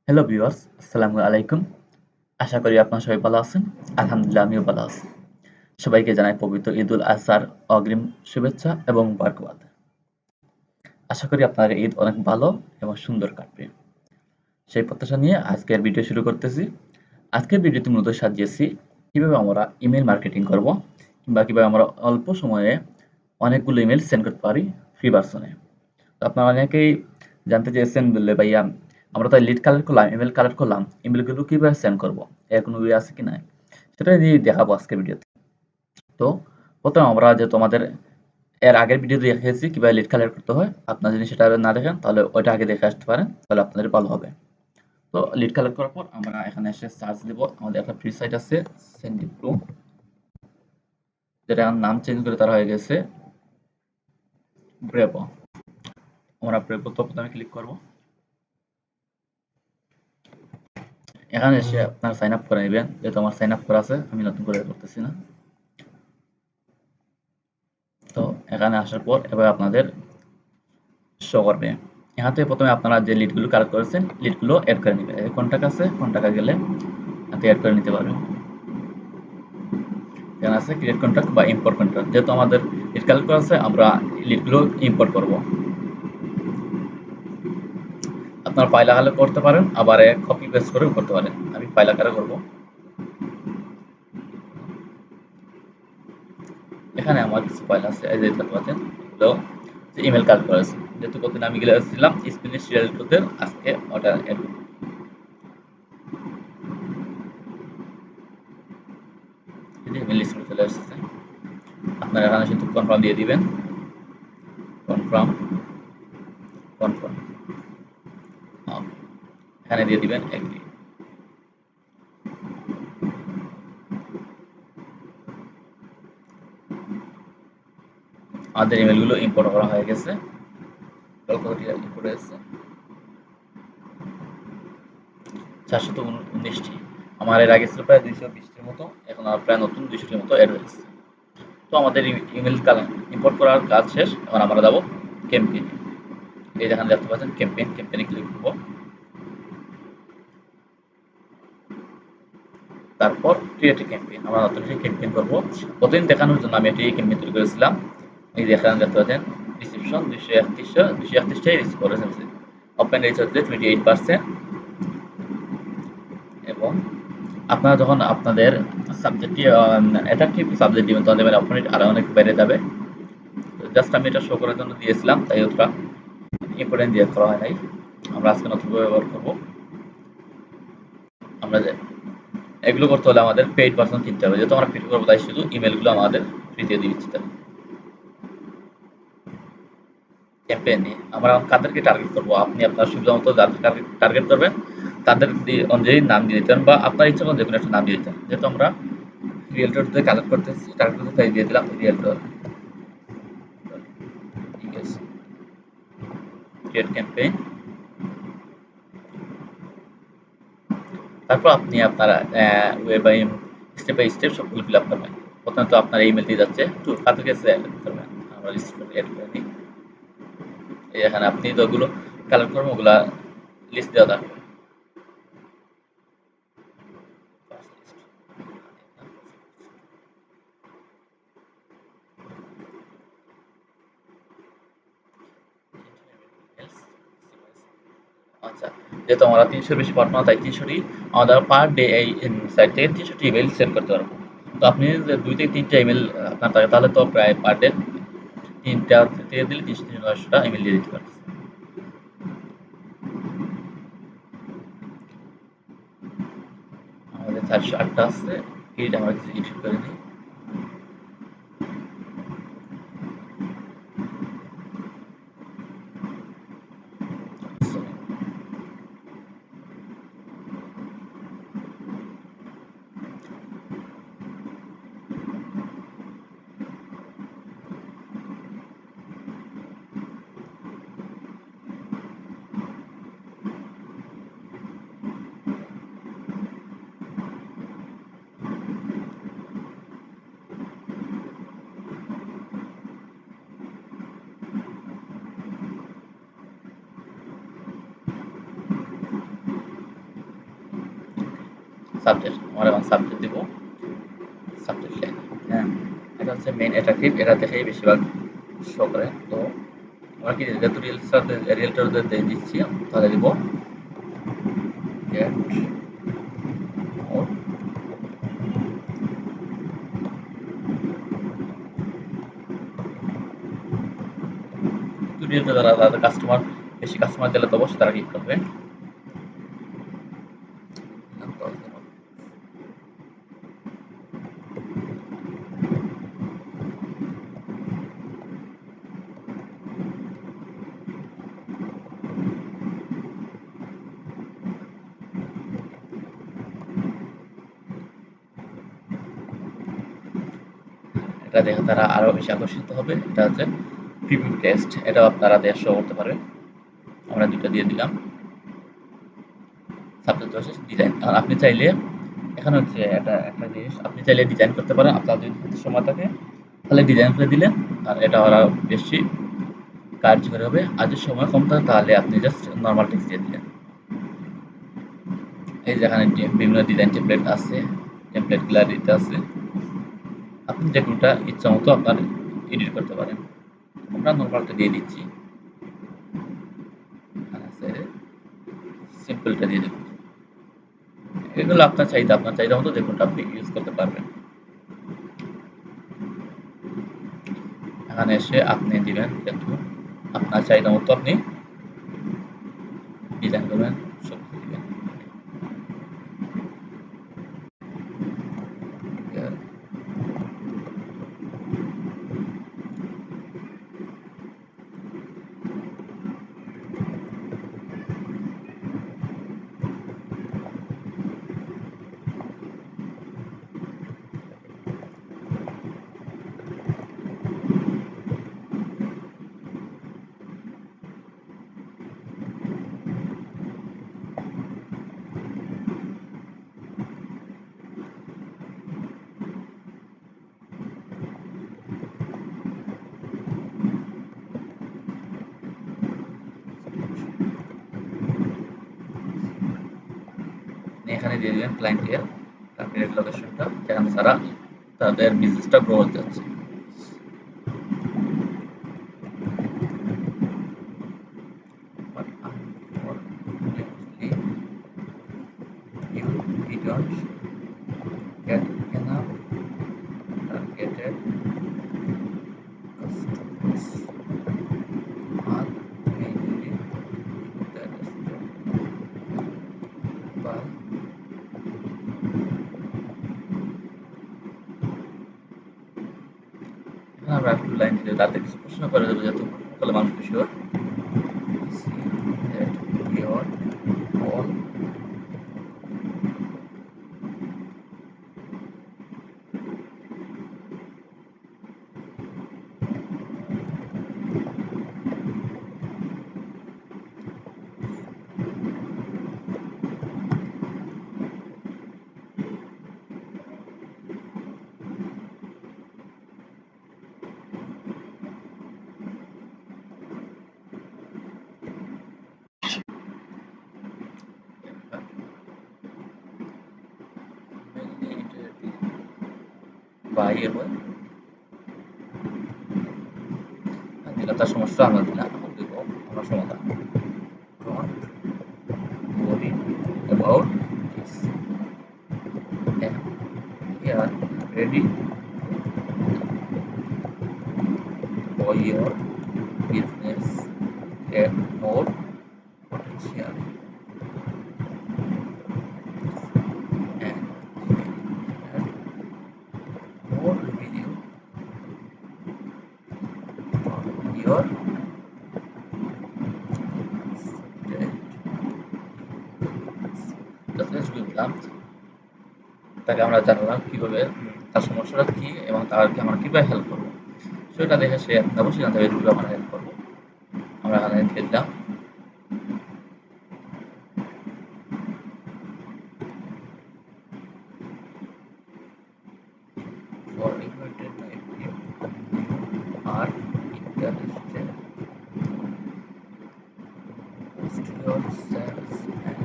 Hello viewers, আসসালামু আলাইকুম। আশা করি আপনারা সবাই ভালো আছেন। আলহামদুলিল্লাহ আমিও ভালো আছি। সবাইকে জানাই পবিত্র ঈদুল আজহার অগ্রিম শুভেচ্ছা এবং বারকাত। আশা করি আপনাদের ঈদ অনেক ভালো এবং সুন্দর কাটবে। সেই প্রত্যাশা নিয়ে আজকের ভিডিও শুরু করতেছি। আজকের ভিডিওতে মূলত সাজিয়েছি কিভাবে আমরা ইমেল মার্কেটিং করব কিংবা কিভাবে আমরা অল্প সময়ে অনেকগুলো ইমেল সেন্ড করতে পারি ফ্রি ভার্সনে। তো আপনারা অনেকেই জানতে চেয়েছেন বললে ভাইয়া আমরা তো লিড কালেক্ট করলাম, ইমেল কালেক্ট করলাম, ইমেলগুলো কিভাবে সেন্ড করব, এর কোনো ওয়ে আছে কি না, সেটা নিয়ে দেখাবো আজকের ভিডিওতে। তো প্রথমে আমরা যে তোমাদের এর আগের ভিডিওতে দেখিয়েছি কিভাবে লিড কালেক্ট করতে হয়, আপনারা যদি সেটা না দেখেন তাহলে ওইটা আগে দেখে আসতে পারেন, তাহলে আপনাদের ভালো হবে। তো লিড কালেক্ট করার পর আমরা এখানে এসে সার্চ দেব। আমাদের একটা ফ্রি সাইট আছে সেন্ডিপ্রো, যেটা নাম চেঞ্জ করে তারা হয়ে গেছে ব্রেভো। আমরা ব্রেভো তো প্রথমে ক্লিক করব। এখানে এসে আপনারা সাইন আপ করে নেবেন, যেহেতু আমার সাইন আপ করা আছে আমি নতুন করে করতেছি না। তো এখানে আসার পর এবার আপনাদের শো করবে। এখান থেকে প্রথমে আপনারা যে লিডগুলো কালেক্ট করেছেন লিডগুলো অ্যাড করে নেবেন। কন্টাক্ট আছে, কন্টাক্টে গেলে এতে অ্যাড করে নিতে পারবেন। এখানে আছে ক্রিয়েট কন্টাক্ট বা ইম্পোর্ট কন্টাক্ট। যেহেতু আমাদের লিড কালেক্ট করা আছে আমরা লিডগুলো ইম্পোর্ট করব। আপনার ফাইল আকারে করতে পারেন, আবার কপি পেস্ট করেও করতে পারেন। আমি ফাইল আকারে করব। এখানে আমার কিছু ফাইল আছে, এই যে দেখতে পাচ্ছেন, এগুলো ইমেল কালেক্ট করেছে। যেহেতু কতদিন আমি গেছিলাম স্পেনিশ সিরিয়াল টুতে, আজকে ওটা অ্যাড করব। ইমেল লিস্ট চলে আসছে। আপনারা এখানে শুধু কনফার্ম দিয়ে দিবেন। কনফার্ম, কনফার্ম, এখানে দিয়ে দিবেন এগ্রি। আমাদের ইমেলগুলো ইম্পোর্ট করা হয়ে গেছে। কতটি ইম্পোর্ট হয়েছে? 419টি। আমার এর আগে ছিল প্রায় 220টির মতো, এখন আর প্রায় নতুন 200টির মতো অ্যাড হয়েছে। তো আমাদের ইমেল ইম্পোর্ট করার কাজ শেষ। এখন আমরা যাবো ক্যাম্পেইনে। এই যেখানে দেখতে পাচ্ছেন ক্যাম্পেইন, ক্যাম্পেইনে ক্লিক করব। তারপর ক্রিয়েট এ ক্যাম্পেইন, আমরা নতুন একটি ক্যাম্পেইন করব। প্রতিদিন দেখানোর জন্য আমি একটি ক্যাম্পেইন তৈরি করেছিলাম। এই যে এখানে দেখতে পাচ্ছেন রিসিপশন 231টাই রিসিভ করেছে। ওপেন রিচ হচ্ছে 28%। এবং আপনারা যখন আপনাদের সাবজেক্টটি অ্যাট্রাকটিভ সাবজেক্ট দিবেন তখন দেখবেন অপরচুনিটি আরও অনেক বেড়ে যাবে। জাস্ট আমি এটা শো করার জন্য দিয়েছিলাম, তাই ওটা ইম্পর্টেন্ট দিয়ে করা হয় নাই। আমরা আজকে নতুনভাবে ব্যবহার করব। আমরা যে এগুলো করতে হলে আমাদের পেইড পার্সন কিনতে হবে, যেহেতু আমরা পেইড করবো তাই শুধু ইমেলগুলো আমাদের ফ্রিতে দিয়ে দিচ্ছি। ক্যাম্পেইন নিয়ে আমরা কাদেরকে টার্গেট করবো, আপনি আপনার সুবিধা মতো যাদের টার্গেট করবেন তাদের অনুযায়ী নাম দিয়ে দিতেন, বা আপনার ইচ্ছা মতো যে কোনো একটা নাম দিয়ে দিতেন। যেহেতু আমরা রিয়েলটর থেকে কালেক্ট করতেছি, টার্গেট করতে তাই দিয়ে দিলাম রিয়েলটর। ঠিক আছে, ক্রিয়েট ক্যাম্পেইন। তারপর আপনি আপনার web by step by step সবগুলো ফিল আপ করবেন। প্রথমে তো আপনার ইমেল দিয়ে যাচ্ছে টু কাদেরকে সিলেক্ট করবেন। আমরা লিস্ট করে অ্যাড করে নিই। এখানে আপনি যতগুলো কালেক্ট করবেন ওগুলা লিস্ট দেওয়া থাকবে। আচ্ছা, যেহেতু আমরা 300 বেশি পাঠানো, তাই 300টি আমাদের পার ডে এই সাইট থেকে 300টি ইমেল সেন্ড করতে পারবো। তো আপনি যে 2 থেকে 3টা ইমেল আপনার থাকে, তাহলে তো প্রায় পার ডে 3টা থেকে দিলে 300-400টা ইমেল দিয়ে দিতে পারতেছে। আমাদের 408টা আছে, এইটা আমরা কিছু এডিট করে নিই। সাবজেক্ট, আমরা এখন সাবজেক্ট দিব, সাবজেক্ট লেখা। হ্যাঁ, এটা হচ্ছে মেইন অ্যাট্রাকটিভ, এটা দেখেই বেশিরভাগ শো করে। তো আমরা কি যেহেতু রিয়েলটার দিচ্ছি, তাহলে দিব গেট মোর। রিয়েলটা যারা তাদের কাস্টমার বেশি কাস্টমার দিলে তো অবশ্যই তারা ক্লিক করবে। এটা দেখে তারা আরো বেশি আকর্ষিত হবে। এটা হচ্ছে প্রিভিউ টেক্সট, এটাও আপনারা দিয়ে শো করতে পারবেন। আমরা দুটো দিয়ে দিলাম। সাবজেক্ট হচ্ছে ডিজাইন। আর আপনি চাইলে এখানে হচ্ছে এটা একটা জিনিস, আপনি চাইলে ডিজাইন করতে পারেন। আপনার যদি হাতে সময় থাকে তাহলে ডিজাইন করে দিলেন, আর এটা ওরা বেশি কার্যকরী হবে। আর যদি সময় কম থাকে তাহলে আপনি জাস্ট নরমাল টেক্সট দিয়ে দিলেন। এই যে এখানে বিভিন্ন ডিজাইন টেমপ্লেট আছে, টেমপ্লেটগুলো দিতে আছে। আপনি যে কোনটা ইচ্ছা মতো আপনার এডিট করতে পারেন। আমরা নরমালটা দিয়ে দিচ্ছি, সিম্পলটা দিয়ে দেবো। এগুলো আপনার চাহিদা মতো যে কোনটা আপনি ইউজ করতে পারবেন। এখানে এসে আপনি দিবেন, কিন্তু আপনার চাহিদা মতো আপনি ডিজাইন করবেন, সব দিবেন। এখানে দিয়ে দিবেন ক্লায়েন্টের টার্গেট লোকেশনটা, যেখানে তারা তাদের বিজনেসটা গ্রো হতে যাচ্ছে। But unfortunately, you don't get enough targeted customers are mainly interested by আমরা একটু লাইন দিলে তাদের কিছু প্রশ্ন করে দেবো, যেহেতু প্রশ্ন করলে মানুষ খুশি হয়। See that your all mainly interested by your দিলাম, তার সমস্যা আমরা দিলাম, এখন দেব আমরা সমাধান। Don't worry about this. And here ready for your business get more potential and add more revenue from your যথেষ্ট বুঝলাম। তাকে আমরা জানলাম কিভাবে তার সমস্যাটা কি এবং তাকে আমরা কিভাবে হেল্প করবো, সেটা দেখে সে অবশ্যই জানতে হবে কিভাবে আমরা হেল্প করবো। আমরা এখানে দিয়ে দিলাম for invited if you are interested post your sales and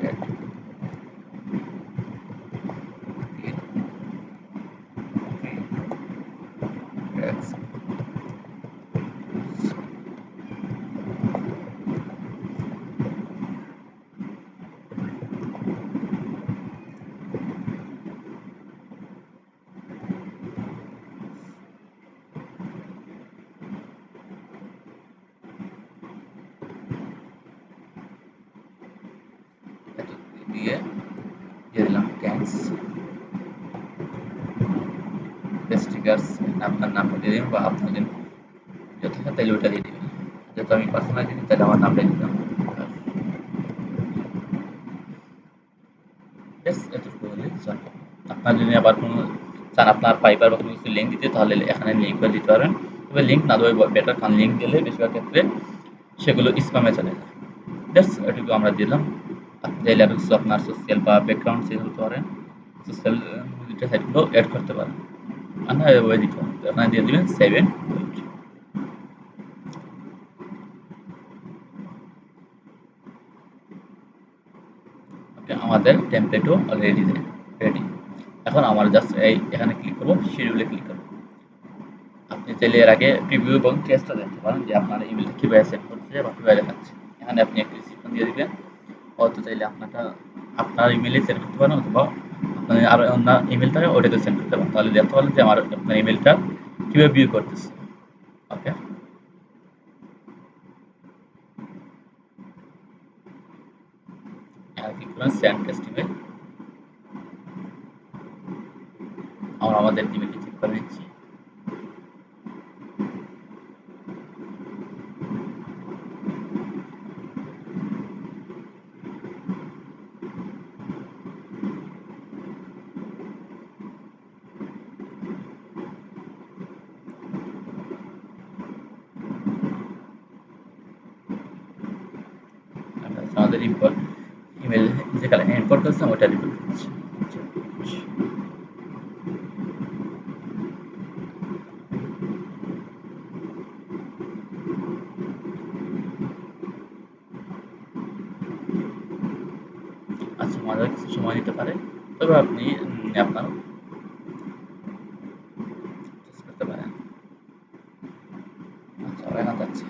get দিয়ে দিলাম থ্যাঙ্কস স্টিকার্স, আপনার নামটা দিয়ে দিবেন বা আপনার যদি থাকে তাহলে ওটা দিয়ে দিবেন। যেহেতু আমি পার্সোনাল দিই তাহলে আমার নামটা দিলাম। এতটুকু হলে চলবে। আপনার যদি আবার কোনো চান আপনার ফাইবার বা কোনো কিছু লিঙ্ক দিতে তাহলে এখানে লিঙ্কও দিতে পারেন, তবে লিঙ্ক না দেওয়াই বেটার, কারণ লিঙ্ক দিলে বেশিরভাগ ক্ষেত্রে সেগুলো স্প্যামে চলে যায়। এটুকু আমরা দিলাম। আপনি চাইলে আরো কিছু আপনার সোশ্যাল বা ব্যাকগ্রাউন্ড চেঞ্জ করতে পারেন, সোশ্যাল মিডিয়া সাইটগুলো অ্যাড করতে পারেন, আর না এভাবে দিতে পারেন। তো আপনারা দিয়ে দিবেন 7 উইক। ওকে, আমাদের টেমপ্লেটও রেডি। এখন আমরা জাস্ট এখানে ক্লিক করব, শিডিউলে ক্লিক করব। আপনি চাইলে এর আগে প্রিভিউ এবং টেস্টও দেখতে পারেন যে আপনার ইমেলটা কীভাবে সেট করছে বা কীভাবে দেখাচ্ছে। এখানে আপনি একটা রিসিপশন দিয়ে দিবেন, হয়তো চাইলে আপনার ইমেলে সেন্ড করতে পারেন, অথবা আপনি আরও অন্য ইমেল থাকে ওটাতে সেন্ড করতে পারেন, তাহলে দেখতে পারেন যে আপনার ইমেলটা কীভাবে ভিউ করতেছে। ওকে, ক্লিক করবেন সেন্ড টেস্ট ইমেল। আমরা আমাদের ইমেলটি চেক করে নিচ্ছি। আমাদের ইম্পোর্ট ইমেল যে কালে ইম্পোর্ট করছিলাম ওটা রিপোর্ট করছি। আচ্ছা, আমাদের কিছু সময় নিতে পারে, তবে আপনি আপনার চেষ্টা করতে পারেন। আচ্ছা, আমরা এখন যাচ্ছি।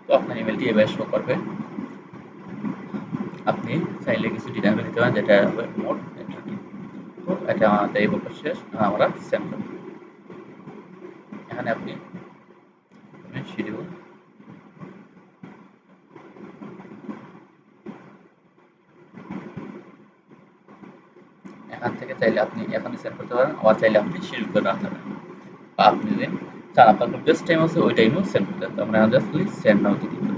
তো আপনার ইমেলটি এভাবে শো করবে। আপনি চাইলে কিছু ডিজাইন করে দিতে পারেন, যেটা হবে মোর অ্যাট্রাক্টিভ। তো এটা আমাদের এই বক্তব্য শেষ, আমরা সেন্ড করব। এখানে আপনি শিডিউল, এখান থেকে চাইলে আপনি এখনই সেন্ড করতে পারেন, আবার চাইলে আপনি শিডিউল করে রাখতে পারেন, বা আপনি যদি চান আপনার বেস্ট টাইম আছে ওই টাইমেও সেন্ড করতে পারেন। তো আমরা জাস্ট সেন্ড নাও ক্লিক করব।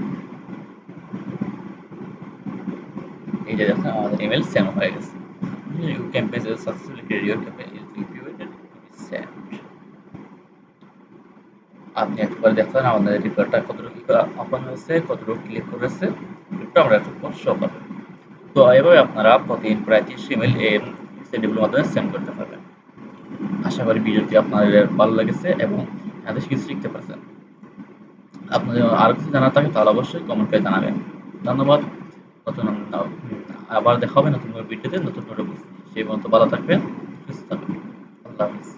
এই যে দেখেন আমাদের ইমেল সেন্ড হয়ে গেছে। You campaign is successfully created, your campaign is reviewed to be send. আপনি একটু পরে দেখতে পারেন আমাদের রিপোর্টটা কতটুকু ওপেন হয়েছে, কতটুকু ক্লিক করেছে, একটু আমরা একটু পর শো করবে। তো এভাবে আপনারা প্রতিদিন প্রায় 30 ইমেল সেন্ডেবলের মাধ্যমে সেন্ড করতে পারবেন। আশা করি ভিডিওটি আপনাদের ভালো লেগেছে এবং এখান থেকে কিছু শিখতে পারছেন। আপনাদের আরও কিছু জানার থাকে তাহলে অবশ্যই কমেন্ট করে জানাবেন। ধন্যবাদ। নতুন আবার দেখা হবে নতুন কোনো ভিডিওতে নতুন কোনো টপিক। সেই পর্যন্ত ভালো থাকবেন, সুস্থ থাকবেন। আল্লাহ হাফিজ।